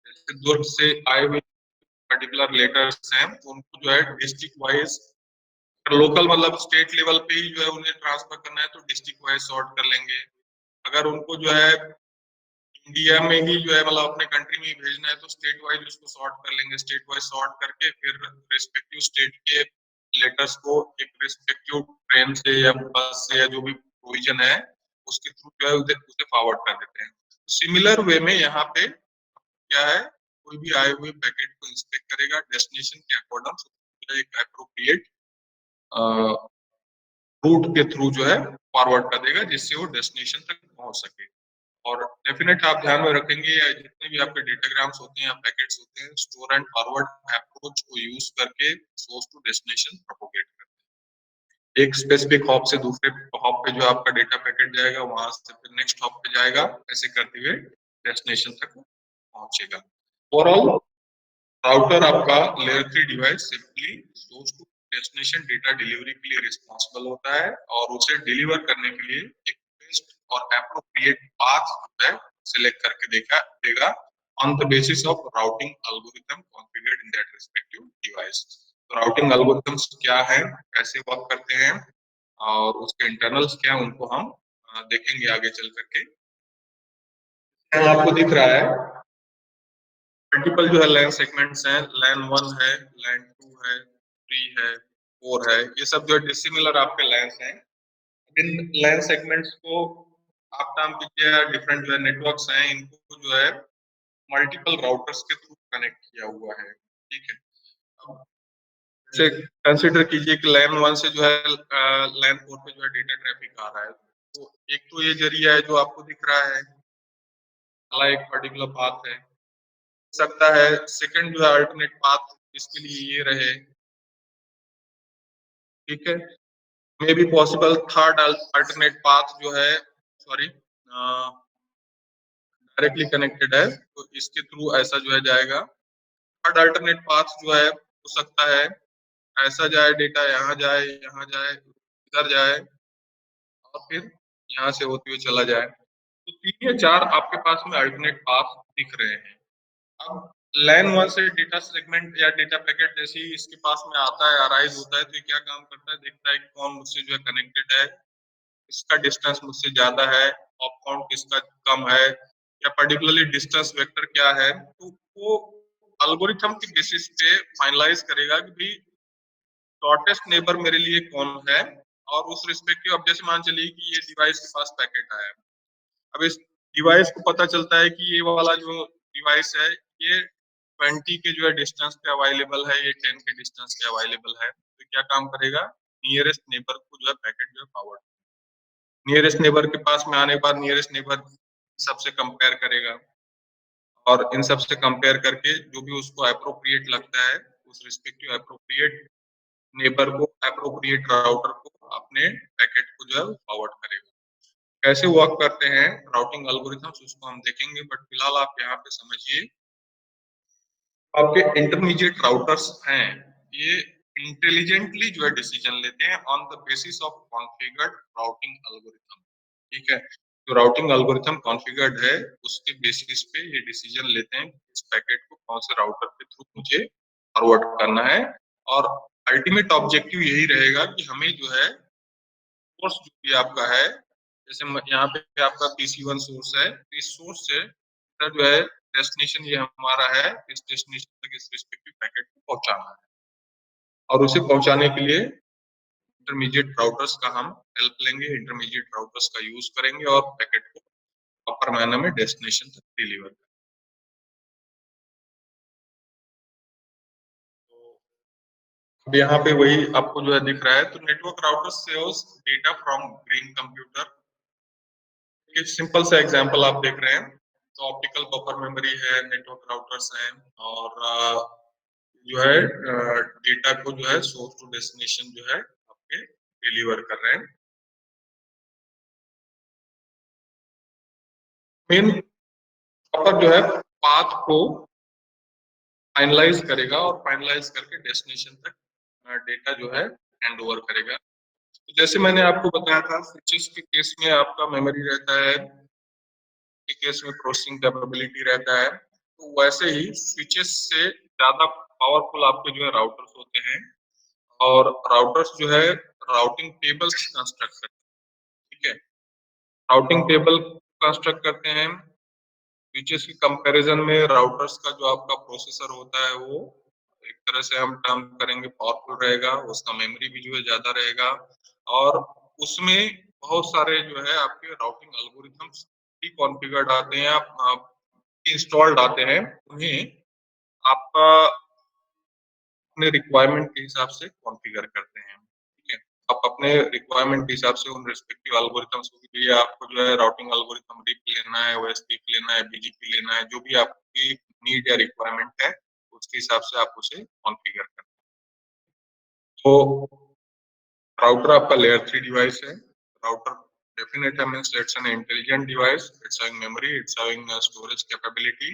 [SPEAKER 2] जैसे दुर्ग से आए हुए पर्टिकुलर लेटर्स हैं तो उनको जो है डिस्ट्रिक्ट वाइज, लोकल मतलब स्टेट लेवल पे ही जो है उन्हें ट्रांसफर करना है तो डिस्ट्रिक्ट वाइज सॉर्ट कर लेंगे। अगर उनको जो है इंडिया में ही जो है मतलब अपने कंट्री में ही भेजना है तो स्टेट वाइज उसको सॉर्ट कर लेंगे, स्टेट वाइज सॉर्ट करके फिर रिस्पेक्टिव स्टेट के लेटर्स को एक रिस्पेक्टिव ट्रेन से या बस से या जो भी प्रोविजन है उसके थ्रू जो है उसे फॉरवर्ड कर देते हैं। सिमिलर वे में यहाँ पे क्या है, कोई भी आए हुए पैकेट को इंस्पेक्ट करेगा, डेस्टिनेशन के अकॉर्डिंग एक अप्रोप्रिएट रूट के थ्रू जो है फॉरवर्ड कर देगा जिससे वो डेस्टिनेशन तक पहुंच सके। और डेफिनेट आप ध्यान में रखेंगे या जितने भी आपके डेटाग्राम्स होते हैं या पैकेट्स होते हैं, स्टोर एंड फॉरवर्ड अप्रोच को यूज करके सोर्स टू डेस्टिनेशन प्रोपोगेट करते हैं। एक स्पेसिफिक हॉप से दूसरे हॉप पे जो आपका डेटा पैकेट जाएगा, वहां से फिर नेक्स्ट हॉप पे जाएगा, ऐसे करते हुए डेस्टिनेशन तक पहुंचेगा। ओवरऑल राउटर आपका layer 3 device simply source to destination data delivery के लिए रिस्पॉन्सिबल होता है और उसे डिलीवर करने के लिए एक बेस्ट और एप्रोप्रिएट पाथ है सिलेक्ट करके देगा on the basis of routing algorithm configured in that respective device. तो राउटिंग एल्गोरिथम्स क्या है, कैसे वर्क करते हैं और उसके इंटरनल्स क्या है, उनको हम देखेंगे आगे चल करके। आपको दिख रहा है मल्टीपल जो है लैन सेगमेंट्स हैं, लैन 1 है, लैन 2 है, 3 है, 4 है, ये सब जो है डिसिमिलर आपके लैन्स हैं। इन लैन सेगमेंट्स को आप काम कीजिए, डिफरेंट जो है नेटवर्क्स हैं, इनको जो है मल्टीपल राउटर्स के थ्रू कनेक्ट किया हुआ है, ठीक है। अब जैसे कंसिडर कीजिए कि लैन 1 से जो है लैन 4 पे जो है डेटा ट्रैफिक आ रहा है, तो एक तो ये जरिया है जो आपको दिख रहा है, एक पर्टिकुलर पाथ है, सकता है सेकंड जो है अल्टरनेट पाथ इसके लिए ये रहे, ठीक है। May be possible third alternate path जो है, सॉरी, डायरेक्टली कनेक्टेड है तो इसके थ्रू ऐसा जो है जाएगा। थर्ड अल्टरनेट पाथ जो है हो सकता है ऐसा जाए, डेटा यहाँ जाए, इधर जाए और फिर यहाँ से होते हुए चला जाए। तो 3 या 4 आपके पास में अल्टरनेट पाथ दिख रहे हैं। अब लैन 1 से डेटा सेगमेंट या डेटा पैकेट जैसे ही इसके पास में आता है, अराइज होता है, तो ये क्या काम करता है, देखता है कि कौन मुझसे जो है कनेक्टेड है, इसका डिस्टेंस मुझसे ज्यादा है, ऑप काउंट किसका कम है, या पर्टिकुलरली डिस्टेंस वेक्टर क्या है, तो वो एल्गोरिथम के बेसिस पे फाइनलाइज करेगा कि भाई शॉर्टेस्ट नेबर मेरे लिए कौन है। और उस रिस्पेक्टिव, अब जैसे मान चलिए कि ये डिवाइस के पास पैकेट आया है, अब इस डिवाइस को पता चलता है कि ये वाला जो डिवाइस है ये 20 के जो है डिस्टेंस पे अवेलेबल है, ये 10 के डिस्टेंस पे अवेलेबल है, तो क्या काम करेगा, नियरेस्ट नेबर को जो है पैकेट जो है फॉरवर्ड, नियरेस्ट नेबर के पास में आने के बाद नियरेस्ट नेबर सबसे कंपेयर करेगा और इन सब से कंपेयर करके जो भी उसको अप्रोप्रिएट लगता है उस रिस्पेक्टिव अप्रोप्रिएट नेबर को, अप्रोप्रिएट राउटर को अपने पैकेट को जो है फॉरवर्ड करेगा। कैसे वर्क करते हैं राउटिंग एल्गोरिथम्स उसको हम देखेंगे, बट फिलहाल आप यहाँ पे समझिए आपके इंटरमीडिएट राउटर्स हैं, ये इंटेलिजेंटली जो है डिसीजन लेते हैं on the basis of configured routing algorithm, ठीक है। जो राउटिंग एल्गोरिथम कॉन्फ़िगर्ड है उसके बेसिस पे ये डिसीजन लेते हैं कि इस पैकेट को कौन से राउटर के थ्रू मुझे फॉरवर्ड करना है, और अल्टीमेट ऑब्जेक्टिव यही रहेगा कि हमें जो है सोर्स जो भी आपका है, जैसे यहाँ पे आपका PC1 सोर्स है, तो इस सोर्स से जो है डेस्टिनेशन ये हमारा है, इस डेस्टिनेशन तक इस रिस्पेक्टिव पैकेट को पहुंचाना है, और उसे पहुंचाने के लिए इंटरमीडिएट राउटर्स का हम हेल्प लेंगे, इंटरमीडिएट राउटर्स का यूज करेंगे और पैकेट को प्रॉपर मैनर में डेस्टिनेशन तक डिलीवर करेंगे। तो अब यहाँ पे वही आपको जो है दिख रहा है, तो network router saves data from green computer. एक सिंपल सा एग्जांपल आप देख रहे हैं, तो ऑप्टिकल बफर मेमोरी है, नेटवर्क राउटर्स हैं, और जो है डेटा को जो है सोर्स टू डेस्टिनेशन जो है आपके डिलीवर कर रहे हैं। मेन बफर जो है पाथ को फाइनलाइज करेगा और फाइनलाइज करके डेस्टिनेशन तक डेटा जो है हैंड ओवर करेगा। तो जैसे मैंने आपको बताया था स्विचेस के केस में आपका मेमोरी रहता है, के केस में प्रोसेसिंग कैपेबिलिटी रहता है, तो वैसे ही स्विचेस से ज्यादा पावरफुल आपके जो है राउटर्स होते हैं, और राउटर्स जो है राउटिंग टेबल्स कंस्ट्रक्ट करते हैं, ठीक है। राउटिंग टेबल कंस्ट्रक्ट करते हैं, स्विचेस की कंपैरिजन में राउटर्स का जो आपका प्रोसेसर होता है वो एक तरह से हम टर्म करेंगे पावरफुल रहेगा, उसका मेमोरी भी जो है ज्यादा रहेगा, और उसमें बहुत सारे जो है आपके राउटिंग एल्गोरिथम्स भी कॉन्फ़िगर्ड आते हैं, आप इंस्टॉल्ड आते हैं, उन्हें आपका अपने रिक्वायरमेंट के हिसाब से कॉन्फ़िगर करते हैं, ठीक है। आप अपने रिक्वायरमेंट के हिसाब से उन रिस्पेक्टिव एल्गोरिथम्स को भी, आपको जो है राउटिंग एल्गोरिथम रिप लेना है, ओएसपीएफ लेना है, बीजीपी लेना है, जो भी आपकी नीड या रिक्वायरमेंट है उसके हिसाब से आप उसे कॉन्फ़िगर करते हैं। तो राउटर आपका लेयर 3 डिवाइस है, router definitely means it's an intelligent device, it's having memory, it's having storage capability,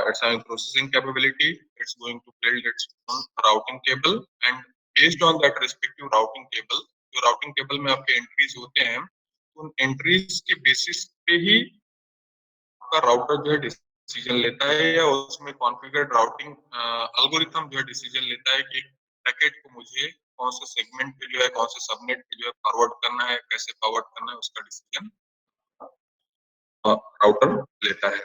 [SPEAKER 2] it's having processing capability, it's going to build its own routing table, and based on that respective routing table, जो routing table में आपके entries होते हैं, उन entries के basis पे ही आपका router जो है डिसीजन लेता है, या उसमें कॉन्फ़िगर्ड राउटिंग एल्गोरिथम जो है डिसीजन लेता है कि पैकेट को मुझे कौन से सेगमेंट पे जो है, कौन से सबनेट पे जो है फॉरवर्ड करना है, कैसे फॉरवर्ड करना है, उसका डिसीजन राउटर लेता है।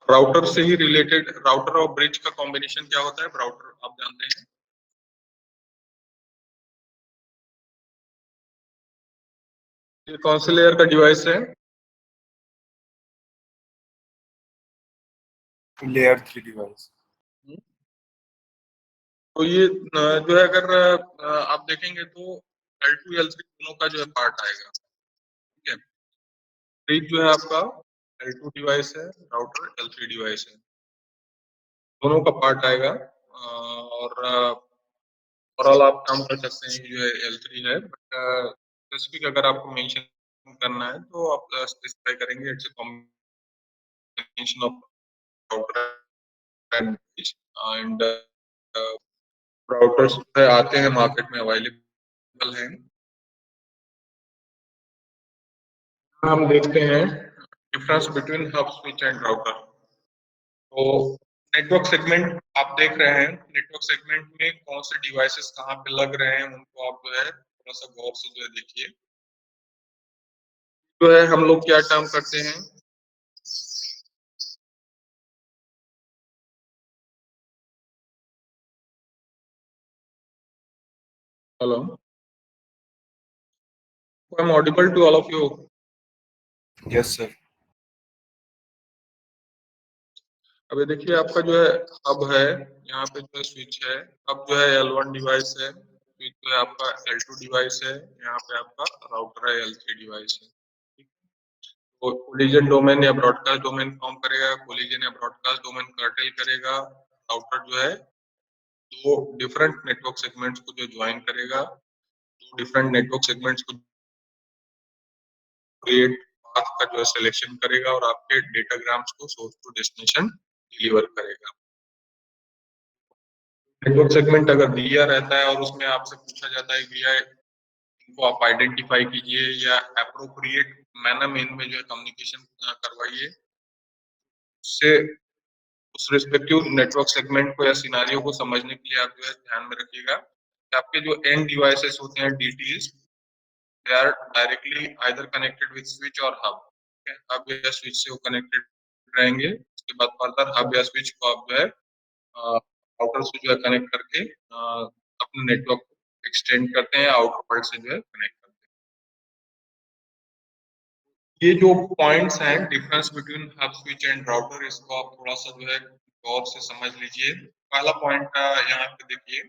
[SPEAKER 2] राउटर से ही रिलेटेड, राउटर और ब्रिज का कॉम्बिनेशन क्या होता है? राउटर आप जानते हैं, ये कौन से लेयर का डिवाइस है?
[SPEAKER 3] Layer 3 device.
[SPEAKER 2] तो ये जो है, अगर आप देखेंगे तो L2 L3 दोनों का जो है पार्ट आएगा, ठीक है। ब्रिज जो है आपका L2 डिवाइस है, राउटर L3 डिवाइस है, दोनों का पार्ट आएगा। और ओवरऑल आप काम कर सकते हैं कि जो है L3 है, बट स्पेसिफिक अगर आपको मेंशन करना है तो आप स्पेसिफाई करेंगे it's a combination of router and bridge. And routers आते हैं मार्केट में, अवेलेबल हैं। हम देखते हैं difference between hub switch and router. तो नेटवर्क सेगमेंट आप देख रहे हैं, नेटवर्क सेगमेंट में कौन से डिवाइसेस कहाँ पे लग रहे हैं उनको आप जो है थोड़ा सा गौर से जो है देखिए। जो है हम लोग क्या काम करते हैं, hello, I am audible to all of you?
[SPEAKER 3] Yes sir.
[SPEAKER 2] अभी देखिए आपका जो है हब है, यहाँ पे जो है स्विच है, हब जो है L1 डिवाइस है, स्विच जो है आपका L2 डिवाइस है, यहाँ पे आपका राउटर है L3 डिवाइस है। तो कोलिजन डोमेन या ब्रॉडकास्ट डोमेन फॉर्म करेगा, कोलिजन या ब्रॉडकास्ट डोमेन कर्टेल करेगा। राउटर जो है दो डिफरेंट नेटवर्क सेगमेंट्स को जो ज्वाइन करेगा, दो डिफरेंट नेटवर्क सेगमेंट्स को क्रिएट पाथ का जो है सिलेक्शन करेगा और आपके डेटाग्राम्स को सोर्स टू डेस्टिनेशन डिलीवर करेगा। नेटवर्क सेगमेंट अगर दिया रहता है और उसमें आपसे पूछा जाता है भैया इनको आप आइडेंटिफाई कीजिए या एप्रोप्रिएट मैनर में इनमें जो है कम्युनिकेशन करवाइए, उससे उस रिस्पेक्टिव नेटवर्क सेगमेंट को या सिनारियो को समझने के लिए आप जो है ध्यान में रखिएगा कि आपके जो एंड डिवाइसेस होते हैं DTs, they are directly either connected with switch or hub. Hub या स्विच से वो कनेक्टेड रहेंगे, उसके बाद फर्दर हब या स्विच को आप जो है आउटर से जो है कनेक्ट करके अपने नेटवर्क को एक्सटेंड करते हैं, आउटर वर्ल्ड से जो है कनेक्ट करते हैं। ये जो पॉइंट्स हैं difference between hub switch and router, इसको आप थोड़ा सा जो है गौर से समझ लीजिए। पहला पॉइंट यहाँ पे देखिए,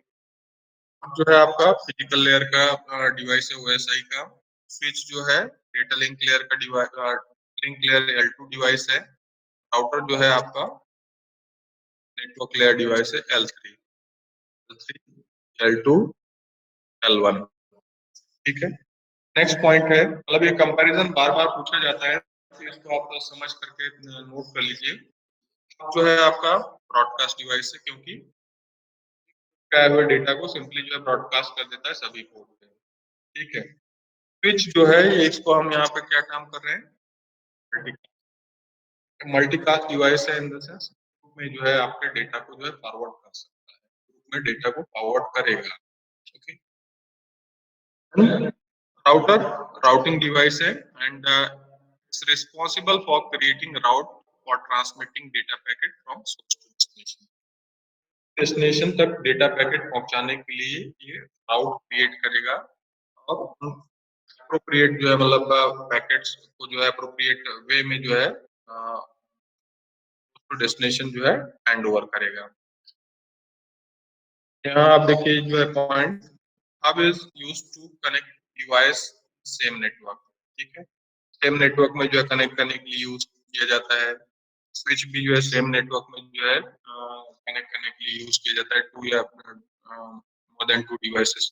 [SPEAKER 2] जो है आपका फिजिकल लेयर का डिवाइस है OSI का, स्विच जो है डेटा लिंक लेयर का device, link layer L2 device है, राउटर जो है आपका नेटवर्क लेयर डिवाइस है L3, L2, L1, ठीक है। नेक्स्ट पॉइंट है, मतलब ये कंपैरिजन बार बार पूछा जाता है, तो इसको आप समझ करके नोट कर लीजिए। जो है आपका ब्रॉडकास्ट डिवाइस है, क्योंकि क्या हुआ डेटा को सिंपली जो है ब्रॉडकास्ट कर देता है सभी पोर्ट पे, ठीक है। स्विच जो है ये, इसको हम यहाँ पे क्या काम कर रहे हैं, मल्टीकास्ट डिवाइस है इन द सेंस में जो है आपके डेटा को जो है फॉरवर्ड कर सकता है, ग्रुप में डेटा को फॉरवर्ड करेगा, ओके। राउटर राउटिंग डिवाइस है and it's responsible for creating route for transmitting data packet from source to destination. Destination तक डेटा पैकेट पहुंचाने के लिए ये राउट क्रिएट करेगा और अप्रोप्रिएट जो है मतलब पैकेट्स को जो है अप्रोप्रिएट वे में जो है डेस्टिनेशन जो है हैंड ओवर करेगा। यहाँ आप देखिए जो है point, hub is used to connect device same network, ठीक है, सेम नेटवर्क में जो है कनेक्ट करने के लिए यूज किया जाता है। स्विच भी जो है सेम नेटवर्क में जो है कनेक्ट करने के लिए यूज किया जाता है, टू या more than two devices.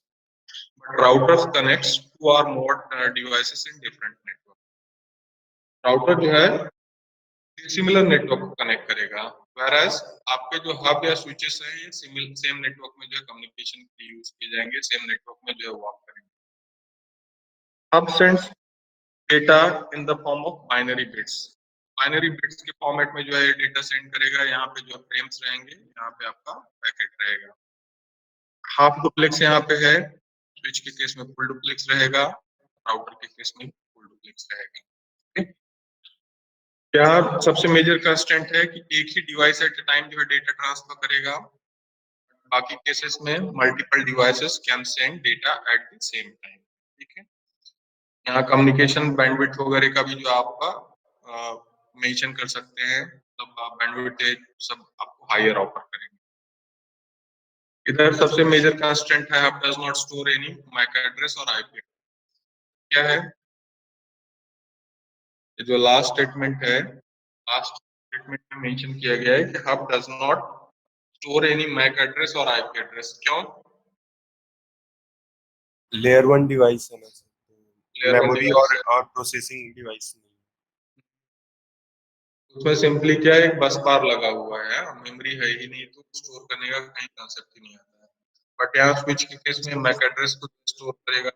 [SPEAKER 2] But routers connects to और more devices in different network. Router जो है सिमिलर नेटवर्क को कनेक्ट करेगा, whereas आपके जो हब या स्विचेस हैं ये सेम नेटवर्क में जो है कम्युनिकेशन के लिए यूज किए जाएंगे, सेम नेटवर्क में जो है वर्क करेंगे। Hub sends data in the form of binary bits, binary bits के फॉर्मेट में जो है डेटा सेंड करेगा, यहाँ पे जो फ्रेम्स रहेंगे, यहाँ पे आपका पैकेट रहेगा। हाफ डुप्लेक्स यहाँ पे है, स्विच के केस में फुल डुप्लेक्स रहेगा, राउटर के केस में फुल डुप्लेक्स रहेगा, ठीक? यहाँ सबसे मेजर कंस्ट्रेंट है कि एक ही डिवाइस एट ए टाइम जो है डेटा ट्रांसफर करेगा, बाकी केसेस में multiple devices can send data at the same time. ठीक है, यहाँ कम्युनिकेशन बैंडविड्थ वगैरह का भी जो आपका मेंशन कर सकते हैं, तब बैंडविड्थ सब आपको हायर ऑफर करेंगे। इधर सबसे मेजर कंस्ट्रेंट है आप does not store any MAC address or IP. क्या है ये जो लास्ट स्टेटमेंट है, लास्ट स्टेटमेंट में मेंशन किया गया है कि hub does not store any MAC address or IP address. क्यों?
[SPEAKER 3] लेयर 1 डिवाइस है ना sir,
[SPEAKER 2] Layer one
[SPEAKER 3] memory
[SPEAKER 2] device
[SPEAKER 3] और प्रोसेसिंग डिवाइस नहीं।
[SPEAKER 2] उसमें सिंपली क्या है, एक बस बार लगा हुआ है, मेमोरी है ही नहीं, तो स्टोर करने का कहीं कंसेप्ट ही नहीं आता है। बट यहाँ स्विच के केस में मैक एड्रेस को स्टोर करेगा,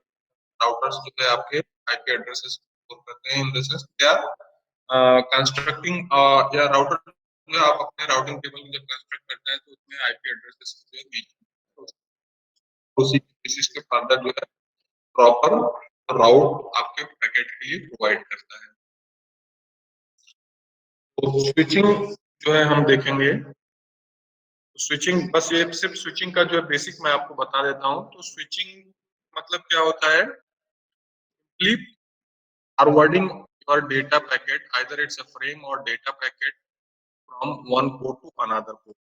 [SPEAKER 2] राउटर्स जो है आपके आईपी एड्रेसेस स्टोर करते हैं। इन द सेंस क्या कंस्ट्रक्टिंग या राउटर जो आप अपने राउटिंग टेबल जब कंस्ट्रक्ट करते हैं तो उसमें आईपी एड्रेसेस जो है उसी बेसिस के फर्दर जो है प्रॉपर राउट आपके पैकेट के लिए प्रोवाइड करता है। तो स्विचिंग जो है हम देखेंगे, स्विचिंग बस ये सिर्फ स्विचिंग का जो है बेसिक मैं आपको बता देता हूँ। तो स्विचिंग मतलब क्या होता है, forwarding your data packet, either it's a frame or data packet from one port to another port.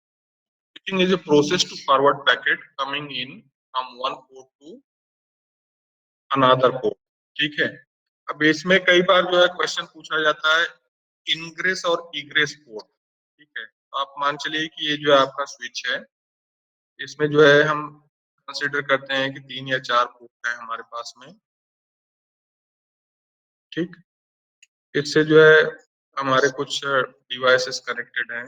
[SPEAKER 2] Switching is a process to forward packet coming in from one port to another port. ठीक है, अब इसमें कई बार जो है question पूछा जाता है इनग्रेस और इग्रेस पोर्ट। ठीक है, तो आप मान चलिए कि ये जो है आपका स्विच है, इसमें जो है हम कंसिडर करते हैं कि 3 या 4 पोर्ट है हमारे पास में। ठीक, इससे जो है हमारे कुछ डिवाइसेस कनेक्टेड हैं।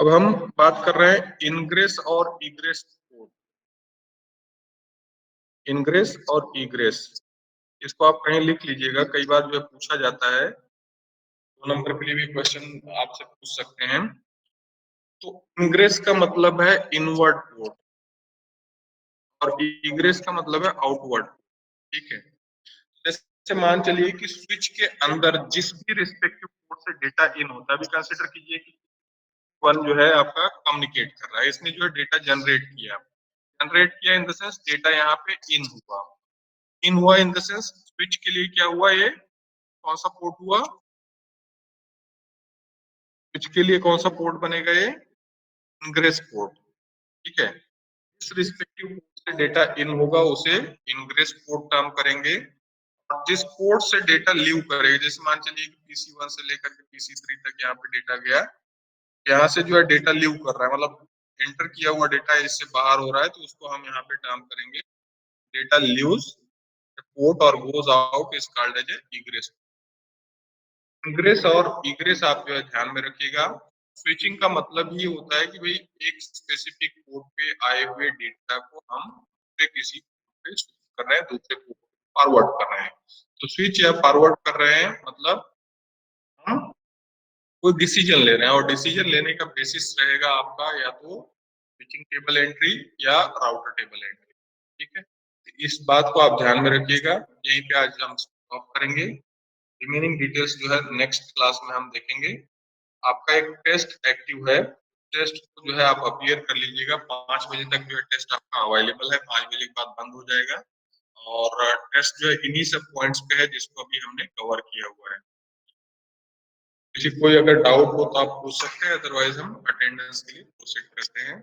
[SPEAKER 2] अब हम बात कर रहे हैं इनग्रेस और इग्रेस पोर्ट। इनग्रेस और इग्रेस, इसको आप कहीं लिख लीजिएगा, कई बार जो है पूछा जाता है, 2 नंबर के लिए भी क्वेश्चन आपसे पूछ सकते हैं। तो इनग्रेस का मतलब है इनवर्ड पोर्ट और इग्रेस का मतलब है आउटवर्ड। ठीक है, जैसे मान चलिए कि स्विच के अंदर जिस भी रिस्पेक्टिव पोर्ट से डेटा इन होता है, अभी कंसिडर कीजिए कि वन जो है आपका कम्युनिकेट कर रहा है, इसने जो है डेटा जनरेट किया इन द सेंस डेटा यहाँ पे इन हुआ इन द सेंस स्विच के लिए क्या हुआ, ये कौन सा पोर्ट हुआ, स्विच के लिए कौन सा पोर्ट बनेगा, ये इनग्रेस पोर्ट। ठीक है, इस रिस्पेक्टिव पोर्ट से डेटा इन होगा उसे इनग्रेस पोर्ट टर्म करेंगे, और जिस पोर्ट से डेटा लीव करेगा, जैसे मान चलिए PC1 से लेकर के PC3 तक यहाँ पे डेटा गया, यहाँ से जो है डेटा लीव कर रहा है, मतलब एंटर किया हुआ डेटा इससे बाहर हो रहा है, तो उसको हम यहाँ पे टर्म करेंगे डेटा लीव्स पोर्ट और goes out is called as egress. Egress और इग्रेस आप जो है ध्यान में रखिएगा। स्विचिंग का मतलब ही होता है कि भाई एक स्पेसिफिक पोर्ट पे आए हुए डेटा को हम किसी पोर्ट पे स्विच कर रहे हैं, दूसरे पोर्ट पे फॉरवर्ड कर रहे हैं। तो स्विच या फॉरवर्ड कर रहे हैं मतलब हम कोई डिसीजन ले रहे हैं, और डिसीजन लेने का बेसिस रहेगा आपका या तो स्विचिंग टेबल एंट्री या राउटर टेबल एंट्री। ठीक है, इस बात को आप ध्यान में रखिएगा। यहीं पे आज हम स्टॉप करेंगे, रिमेनिंग डिटेल्स जो है नेक्स्ट क्लास में हम देखेंगे। आपका एक टेस्ट एक्टिव है, टेस्ट को जो है आप अपीयर कर लीजिएगा। 5 बजे तक जो है टेस्ट आपका अवेलेबल है, 5 बजे के बाद बंद हो जाएगा, और टेस्ट जो है इन्हीं सब पॉइंट्स पे है जिसको अभी हमने कवर किया हुआ है। किसी कोई अगर डाउट हो तो आप पूछ सकते हैं, अदरवाइज हम अटेंडेंस के लिए प्रोसीड करते हैं।